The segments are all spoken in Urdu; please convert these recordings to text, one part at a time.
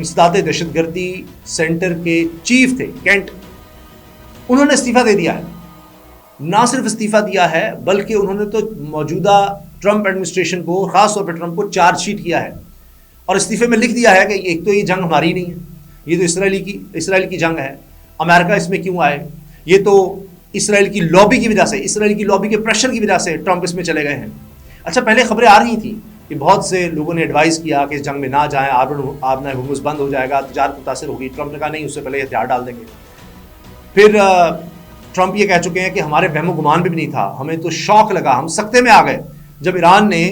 انسداد دہشت گردی سینٹر کے چیف تھے کینٹ، انہوں نے استعفیٰ دے دیا ہے. نہ صرف استعفیٰ دیا ہے بلکہ انہوں نے تو موجودہ ٹرمپ ایڈمنسٹریشن کو، خاص طور پہ ٹرمپ کو چارج شیٹ کیا ہے اور استعفے میں لکھ دیا ہے کہ ایک تو یہ جنگ ہماری نہیں ہے، یہ تو اسرائیل کی جنگ ہے، امریکہ اس میں کیوں آئے، یہ تو اسرائیل کی لابی کی وجہ سے، اسرائیل کی لابی کے پریشر کی وجہ سے ٹرمپ اس میں چلے گئے ہیں. اچھا، پہلے خبریں آ رہی تھیں کہ بہت سے لوگوں نے ایڈوائز کیا کہ اس جنگ میں نہ جائیں، آبنہ ہرمز بند ہو جائے گا، تجارت متاثر ہوگی. ٹرمپ نے کہا نہیں، اس سے پہلے ہتھیار ڈال دیں گے. پھر ٹرمپ یہ کہہ چکے ہیں کہ ہمارے وہم و گمان بھی نہیں تھا، ہمیں تو شوق لگا، ہم سکتے میں آ گئے جب ایران نے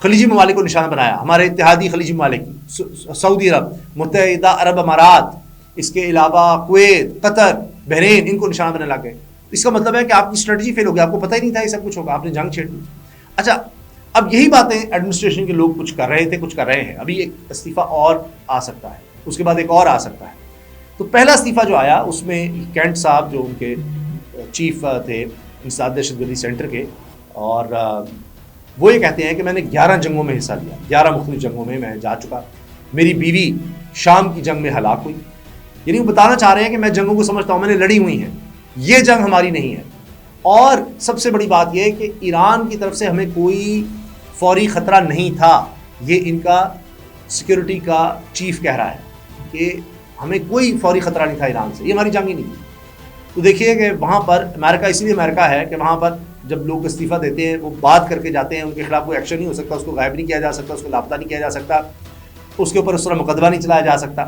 خلیجی ممالک کو نشانہ بنایا، ہمارے اتحادی خلیجی ممالک، سعودی عرب، متحدہ عرب امارات، اس کے علاوہ کویت، قطر، بحرین، ان کو نشانہ بنانے لگ گئے. اس کا مطلب ہے کہ آپ کی اسٹریٹجی فیل ہو گئی، آپ کو پتہ ہی نہیں تھا یہ سب کچھ ہوگا، آپ نے جنگ چھیڑ دی. اچھا، اب یہی باتیں ایڈمنسٹریشن کے لوگ کچھ کر رہے تھے، کچھ کر رہے ہیں. ابھی ایک استعفیٰ اور آ سکتا ہے، اس کے بعد ایک اور آ سکتا ہے. تو پہلا استعفیٰ جو آیا اس میں کینٹ صاحب جو ان کے چیف تھے انسداد دہشت گردی سینٹر کے، اور وہ یہ کہتے ہیں کہ میں نے 11 جنگوں میں حصہ لیا، 11 مختلف جنگوں میں میں جا چکا، میری بیوی شام کی جنگ میں ہلاک ہوئی. یعنی وہ بتانا چاہ رہے ہیں کہ میں جنگوں کو سمجھتا ہوں، میں نے لڑی ہوئی ہیں، یہ جنگ ہماری نہیں ہے. اور سب سے بڑی بات یہ ہے کہ ایران کی طرف سے ہمیں کوئی فوری خطرہ نہیں تھا. یہ ان کا سیکیورٹی کا چیف کہہ رہا ہے کہ ہمیں کوئی فوری خطرہ نہیں تھا ایران سے، یہ ہماری جنگ ہی نہیں تھی. تو دیکھیے کہ وہاں پر امریکہ، اسی لیے امریکہ ہے کہ وہاں پر جب لوگ استعفیٰ دیتے ہیں وہ بات کر کے جاتے ہیں، ان کے خلاف کوئی ایکشن نہیں ہو سکتا، اس کو غائب نہیں کیا جا سکتا، اس کو لاپتہ نہیں کیا جا سکتا، اس کے اوپر اس طرح مقدمہ نہیں چلایا جا سکتا،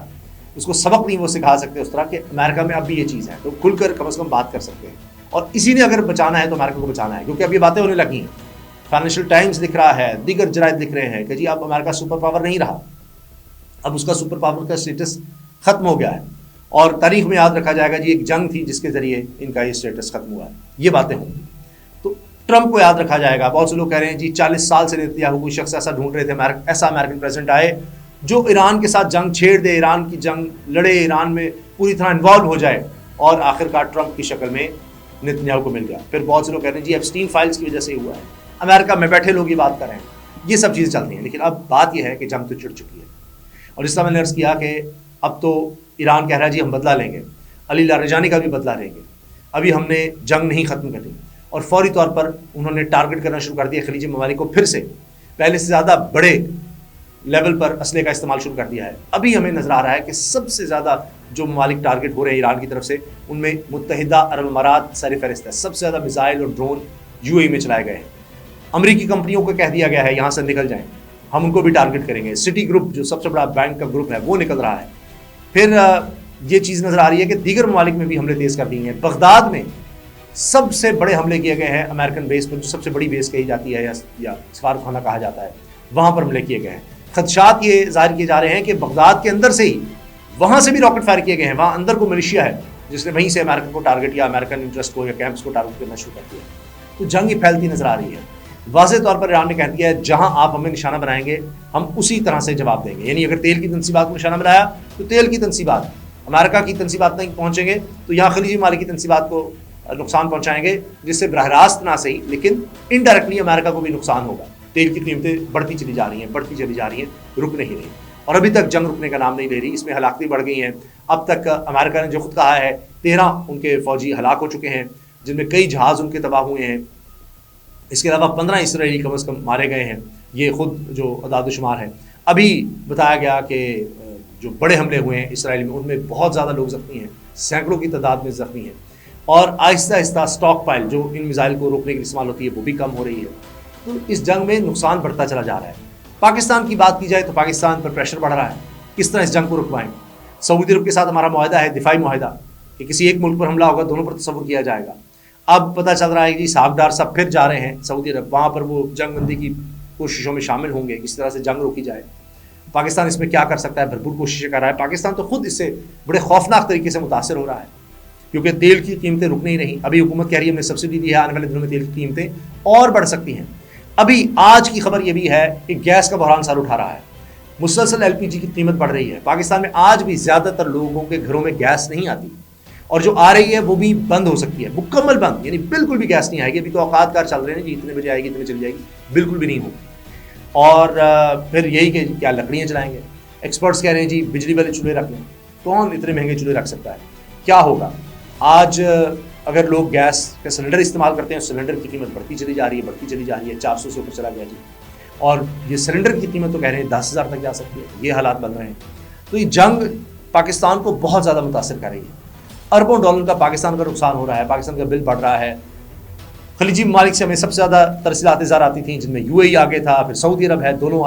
اس کو سبق نہیں وہ سکھا سکتے اس طرح کہ امریکہ میں اب بھی یہ چیز ہے. تو کھل کر کم از کم بات کر سکتے ہیں، اور اسی نے اگر بچانا ہے تو امریکہ کو بچانا ہے، کیونکہ اب یہ باتیں ہونے لگی ہیں. فائنینشیل ٹائمز لکھ رہا ہے، دیگر جرائد لکھ رہے ہیں کہ جی اب امریکہ سپر پاور نہیں رہا، اب اس کا سپر پاور کا اسٹیٹس ختم ہو گیا ہے، اور تاریخ میں یاد رکھا جائے گا جی ایک جنگ تھی جس کے ذریعے ان کا یہ اسٹیٹس ختم ہوا ہے. یہ باتیں ہوں گی تو ٹرمپ کو یاد رکھا جائے گا. بہت سے لوگ کہہ رہے ہیں جی 40 سال سے نیتنیاہو کوئی شخص ایسا ڈھونڈ رہے تھے، ایسا امریکن پریزیڈنٹ آئے جو ایران کے ساتھ جنگ چھیڑ دے، ایران کی جنگ لڑے، ایران میں پوری طرح انوالو ہو جائے، اور آخرکار ٹرمپ کی شکل میں نیتنیاہو کو مل گیا. پھر بہت سے لوگ کہہ رہے ہیں جی ایپسٹین فائلز کی وجہ سے ہوا ہے، امریکہ میں بیٹھے لوگ یہ بات کر رہے ہیں. یہ سب چیزیں چلتی ہیں، لیکن اب بات یہ ہے کہ جنگ تو چڑ چکی ہے. اور اس طرح میں نے عرض کیا کہ اب تو ایران کہہ رہا ہے جی ہم بدلہ لیں گے، علی لاریجانی کا بھی بدلہ لیں گے، ابھی ہم نے جنگ نہیں ختم کرنی. اور فوری طور پر انہوں نے ٹارگٹ کرنا شروع کر دیا خلیجی ممالک کو، پھر سے پہلے سے زیادہ بڑے لیول پر اسلحے کا استعمال شروع کر دیا ہے. ابھی ہمیں نظر آ رہا ہے کہ سب سے زیادہ جو ممالک ٹارگٹ ہو رہے ہیں ایران کی طرف سے، ان میں متحدہ عرب امارات سر فہرست ہے. سب سے زیادہ میزائل اور ڈرون UAE میں چلائے گئے ہیں. امریکی کمپنیوں کو کہہ دیا گیا ہے یہاں سے نکل جائیں، ہم ان کو بھی ٹارگٹ کریں گے. سٹی گروپ جو سب سے بڑا بینک کا گروپ ہے وہ نکل رہا ہے. پھر یہ چیز نظر آ رہی ہے کہ دیگر ممالک میں بھی حملے تیز کر دیے ہیں. بغداد میں سب سے بڑے حملے کیے گئے ہیں امریکن بیس پر، جو سب سے بڑی بیس کہی جاتی ہے یا سفارت خانہ کہا جاتا ہے، وہاں پر حملے کیے گئے ہیں. خدشات یہ ظاہر کیے جا رہے ہیں کہ بغداد کے اندر سے ہی، وہاں سے بھی راکٹ فائر کیے گئے ہیں. وہاں اندر کو ملیشیا ہے جس نے وہیں سے امریکن کو ٹارگٹ یا امریکن انٹرسٹ کو یا کیمپس کو ٹارگٹ کرنا شروع کر دیا. تو جنگ ہی پھیلتی نظر آ رہی ہے. واضح طور پر ایران نے کہہ دیا ہے جہاں آپ ہمیں نشانہ بنائیں گے ہم اسی طرح سے جواب دیں گے. یعنی اگر تیل کی تنصیبات کو نشانہ بنایا تو تیل کی تنصیبات، امریکہ کی تنصیبات نہیں پہنچیں گے تو یہاں خلیجی ممالک کی تنصیبات کو نقصان پہنچائیں گے، جس سے براہ راست نہ صحیح لیکن انڈائریکٹلی امریکہ کو بھی نقصان ہوگا. تیل کی قیمتیں بڑھتی چلی جا رہی ہیں، رک نہیں رہی، اور ابھی تک جنگ رکنے کا نام نہیں لے رہی. اس میں ہلاکتیں بڑھ گئی ہیں. اب تک امریکہ نے جو خود کہا ہے 13 ان کے فوجی ہلاک ہو چکے ہیں، جن میں کئی جہاز ان کے تباہ ہوئے ہیں. اس کے علاوہ 15 اسرائیلی کم از کم مارے گئے ہیں. یہ خود جو اعداد و شمار ہے. ابھی بتایا گیا کہ جو بڑے حملے ہوئے ہیں اسرائیل میں، ان میں بہت زیادہ لوگ زخمی ہیں، سینکڑوں کی تعداد میں زخمی ہیں. اور آہستہ آہستہ سٹاک پائل جو ان میزائل کو روکنے کے لیے استعمال ہوتی ہے وہ بھی کم ہو رہی ہے. تو اس جنگ میں نقصان بڑھتا چلا جا رہا ہے. پاکستان کی بات کی جائے تو پاکستان پر پریشر بڑھ رہا ہے، کس طرح اس جنگ کو رکوائیں. سعودی عرب کے ساتھ ہمارا معاہدہ ہے، دفاعی معاہدہ، کہ کسی ایک ملک پر حملہ ہوگا دونوں پر تصور کیا جائے گا. اب پتہ چل رہا ہے کہ صاحبدار سب پھر جا رہے ہیں سعودی عرب، وہاں پر وہ جنگ بندی کی کوششوں میں شامل ہوں گے، کس طرح سے جنگ روکی جائے. پاکستان اس میں کیا کر سکتا ہے؟ بھرپور کوششیں کر رہا ہے. پاکستان تو خود اس سے بڑے خوفناک طریقے سے متاثر ہو رہا ہے، کیونکہ تیل کی قیمتیں رک نہیں رہی. ابھی حکومت کہہ رہی ہے ہم نے سبسڈی دی ہے، آنے والے دنوں میں تیل کی قیمتیں اور بڑھ سکتی ہیں. ابھی آج کی خبر یہ بھی ہے کہ گیس کا بحران سر اٹھا رہا ہے، مسلسل LPG کی قیمت بڑھ رہی ہے. پاکستان میں آج بھی زیادہ تر لوگوں کے گھروں میں گیس نہیں آتی، اور جو آ رہی ہے وہ بھی بند ہو سکتی ہے، مکمل بند، یعنی بالکل بھی گیس نہیں آئے گی. ابھی تو اوقات کار چل رہے ہیں جی اتنے بجے آئے گی اتنے چلی جائے گی، بالکل بھی نہیں ہوگی. اور پھر یہی کہ کیا لکڑیاں چلائیں گے. ایکسپرٹس کہہ رہے ہیں جی بجلی والے چولہے رکھ لیں. کون اتنے مہنگے چولہے رکھ سکتا ہے؟ کیا ہوگا آج اگر لوگ گیس کا سلنڈر استعمال کرتے ہیں، سلنڈر کی قیمت بڑھتی چلی جا رہی ہے 400 سے اوپر چلا گیا جی. اور یہ سلنڈر کی قیمت تو کہہ رہے ہیں 10,000 تک جا سکتی ہے. یہ حالات بن رہے ہیں. تو یہ جنگ پاکستان کو بہت زیادہ متاثر کر رہی ہے. اربوں ڈالر کا پاکستان کا نقصان ہو رہا ہے، پاکستان کا بل بڑھ رہا ہے. خلیجی ممالک سے ہمیں سب سے زیادہ ترسیلات زار آتی تھیں، جن میں UAE آگے تھا، پھر سعودی عرب ہے، دونوں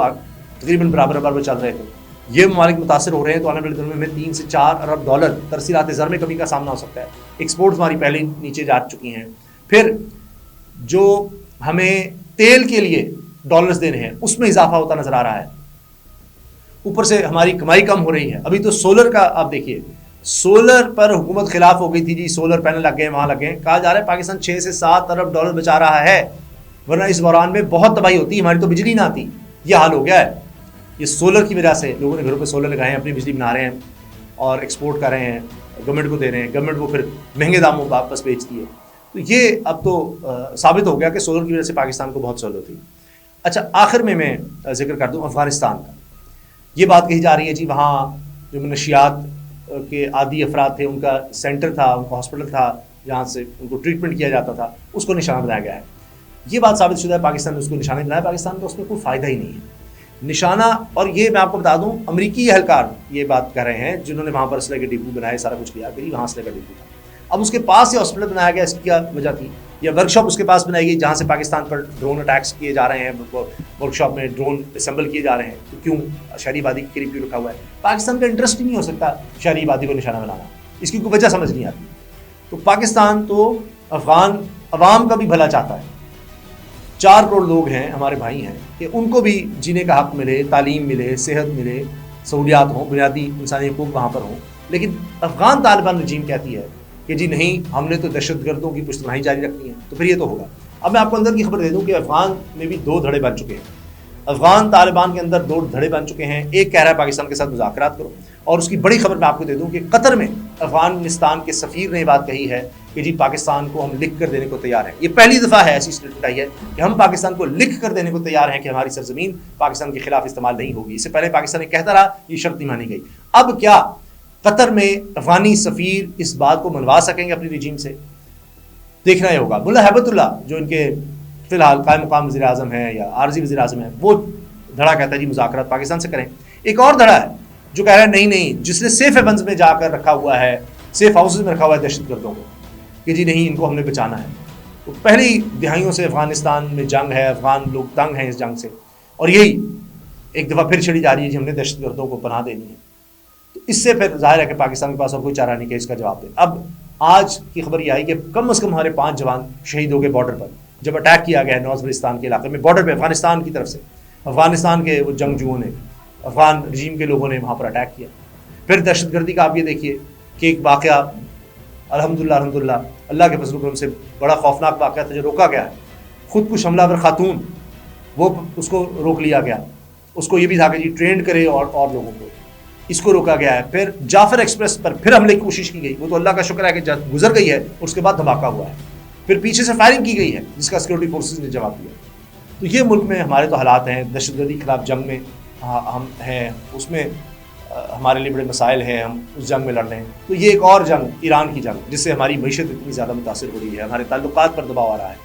تقریباً برابر چل رہے تھے. یہ ممالک متاثر ہو رہے ہیں. تو آنے والے دنوں میں ہمیں 3 سے 4 ارب ڈالر ترسیلات زر میں کمی کا سامنا ہو سکتا ہے. ایکسپورٹس ہماری پہلے نیچے جا چکی ہیں. پھر جو ہمیں تیل کے لیے ڈالرز دینے ہیں اس میں اضافہ ہوتا نظر آ رہا ہے. اوپر سے ہماری کمائی کم ہو رہی ہے. ابھی تو سولر کا آپ دیکھیے، سولر پر حکومت خلاف ہو گئی تھی جی، سولر پینل لگ گئے، وہاں لگ گئے. کہا جا رہا ہے پاکستان 6 سے 7 ارب ڈالر بچا رہا ہے، ورنہ اس بحران میں بہت تباہی ہوتی، ہماری تو بجلی نہ آتی. یہ حال ہو گیا ہے. یہ سولر کی وجہ سے لوگوں نے گھروں پہ سولر لگائے ہیں، اپنی بجلی بنا رہے ہیں اور ایکسپورٹ کر رہے ہیں، گورنمنٹ کو دے رہے ہیں. گورنمنٹ وہ پھر مہنگے داموں واپس بیچتی ہے. تو یہ اب تو ثابت ہو گیا کہ سولر کی وجہ سے پاکستان کو بہت سہولت ہوئی. اچھا، آخر میں ذکر کر دوں افغانستان کا. یہ بات کہی جا رہی ہے جی وہاں جو منشیات کے عادی افراد تھے، ان کا سینٹر تھا، ان کا ہاسپٹل تھا جہاں سے ان کو ٹریٹمنٹ کیا جاتا تھا، اس کو نشانہ بنایا گیا ہے. یہ بات ثابت شدہ ہے پاکستان نے اس کو نشانہ بنایا. پاکستان کا اس میں کوئی فائدہ ہی نہیں ہے نشانہ. اور یہ میں آپ کو بتا دوں، امریکی اہلکار یہ بات کر رہے ہیں جنہوں نے وہاں پر اسلحے کے ڈپو بنائے، سارا کچھ کیا کہ وہاں اسلحے کا ڈپو تھا. اب اس کے پاس یہ ہاسپٹل بنایا گیا، اس کی کیا وجہ تھی؟ یا ورک شاپ اس کے پاس بنائی گئی جہاں سے پاکستان پر ڈرون اٹیکس کیے جا رہے ہیں، ورک شاپ میں ڈرون اسمبل کیے جا رہے ہیں. تو کیوں شہری آبادی کے قریب کیوں رکھا ہوا ہے؟ پاکستان کا انٹرسٹ ہی نہیں ہو سکتا شہری آبادی کو نشانہ بنانا. اس کی کوئی وجہ سمجھ نہیں آتی. تو پاکستان تو افغان عوام کا بھی بھلا چاہتا ہے. 4 کروڑ لوگ ہیں، ہمارے بھائی ہیں، کہ ان کو بھی جینے کا حق ملے، تعلیم ملے، صحت ملے، سہولیات ہوں، بنیادی انسانی حقوق وہاں پر ہوں. لیکن افغان طالبان رجیم کہتی ہے کہ جی نہیں، ہم نے تو دہشت گردوں کی پشت پناہی جاری رکھنی ہے. تو پھر یہ تو ہوگا. اب میں آپ کو اندر کی خبر دے دوں کہ افغان میں بھی 2 دھڑے بن چکے ہیں. افغان طالبان کے اندر 2 دھڑے بن چکے ہیں. ایک کہہ رہا ہے پاکستان کے ساتھ مذاکرات کرو، اور اس کی بڑی خبر میں آپ کو دے دوں کہ قطر میں افغانستان کے سفیر نے یہ بات کہی ہے کہ جی پاکستان کو ہم لکھ کر دینے کو تیار ہیں. یہ پہلی دفعہ ہے ایسی اسٹیٹمنٹ آئی ہے کہ ہم پاکستان کو لکھ کر دینے کو تیار ہیں کہ ہماری سرزمین پاکستان کے خلاف استعمال نہیں ہوگی. اس سے پہلے پاکستان نے کہتا رہا، یہ شرط نہیں مانی گئی. اب کیا قطر میں افغانی سفیر اس بات کو منوا سکیں گے اپنی رجیم سے؟ دیکھنا یہ ہوگا. ملا ہیبت اللہ جو ان کے فی الحال قائم مقام وزیر اعظم ہیں یا عارضی وزیر اعظم ہیں، وہ دھڑا کہتا ہے جی مذاکرات پاکستان سے کریں. ایک اور دھڑا ہے جو کہہ رہا ہے نہیں، جس نے سیف ہیونز میں جا کر رکھا ہوا ہے، سیف ہاؤسز میں رکھا ہوا ہے دہشت گردوں کو، کہ جی نہیں، ان کو ہم نے بچانا ہے. تو پہلی دہائیوں سے افغانستان میں جنگ ہے، افغان لوگ تنگ ہیں اس جنگ سے، اور یہی ایک دفعہ پھر چھڑی جا رہی ہے جی ہم نے دہشت گردوں کو پناہ دینی ہے. تو اس سے پھر ظاہر ہے کہ پاکستان کے پاس اور کوئی چارہ نہیں کہ اس کا جواب دے. اب آج کی خبر یہ آئی کہ کم از کم ہمارے 5 جوان شہید ہو گئے بارڈر پر، جب اٹیک کیا گیا ہے نواز وزیرستان کے علاقے میں، بارڈر پہ افغانستان کی طرف سے. افغانستان کے وہ جنگجوؤں نے، افغان رجیم کے لوگوں نے وہاں پر اٹیک کیا. پھر دہشت گردی کا آپ یہ دیکھیے کہ ایک واقعہ الحمدللہ اللہ کے فضل و کرم سے بڑا خوفناک واقعہ تھا جو روکا گیا ہے. خود کش حملہ ور خاتون، وہ اس کو روک لیا گیا. اس کو یہ بھی تھا کہ جی ٹرینڈ کرے اور لوگوں کو، اس کو روکا گیا ہے. پھر جعفر ایکسپریس پر پھر حملے کی کوشش کی گئی، وہ تو اللہ کا شکر ہے کہ گزر گئی ہے، اور اس کے بعد دھماکہ ہوا ہے. پھر پیچھے سے فائرنگ کی گئی ہے جس کا سیکورٹی فورسز نے جواب دیا. تو یہ ملک میں ہمارے تو حالات ہیں، دہشت گردی کے خلاف جنگ میں ہم ہیں، اس میں ہمارے لیے بڑے مسائل ہیں، ہم اس جنگ میں لڑ رہے ہیں. تو یہ ایک اور جنگ، ایران کی جنگ، جس سے ہماری معیشت اتنی زیادہ متاثر ہو رہی ہے، ہمارے تعلقات پر دباؤ آ رہا ہے.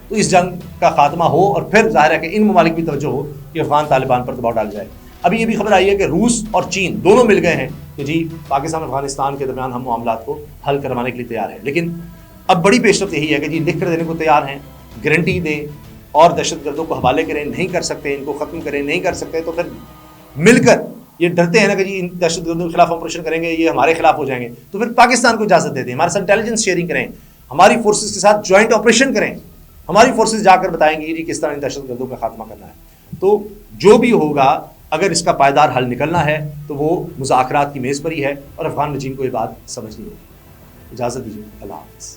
تو اس جنگ کا خاتمہ ہو، اور پھر ظاہر ہے کہ ان ممالک بھی توجہ ہو کہ افغان طالبان پر دباؤ ڈال جائے. ابھی یہ بھی خبر آئی ہے کہ روس اور چین دونوں مل گئے ہیں کہ جی پاکستان اور افغانستان کے درمیان ہم معاملات کو حل کروانے کے لیے تیار ہیں. لیکن اب بڑی پیش رفت یہی ہے کہ جی لکھ کر دینے کو تیار ہیں، گارنٹی دیں اور دہشت گردوں کو حوالے کریں، نہیں کر سکتے ان کو ختم کریں، نہیں کر سکتے تو پھر مل کر، یہ ڈرتے ہیں نا کہ جی ان دہشت گردوں کے خلاف آپریشن کریں گے یہ ہمارے خلاف ہو جائیں گے، تو پھر پاکستان کو اجازت دے دیں، ہمارے ساتھ انٹیلیجنس شیئرنگ کریں، ہماری فورسز کے ساتھ جوائنٹ آپریشن کریں، ہماری فورسز جا کر بتائیں گے جی کس طرح ان دہشت گردوں کا خاتمہ کرنا ہے. تو جو بھی ہوگا، اگر اس کا پائیدار حل نکلنا ہے تو وہ مذاکرات کی میز پر ہی ہے، اور افغان رجیم کو یہ بات سمجھنی ہوگی. اجازت دیجیے، اللہ حافظ.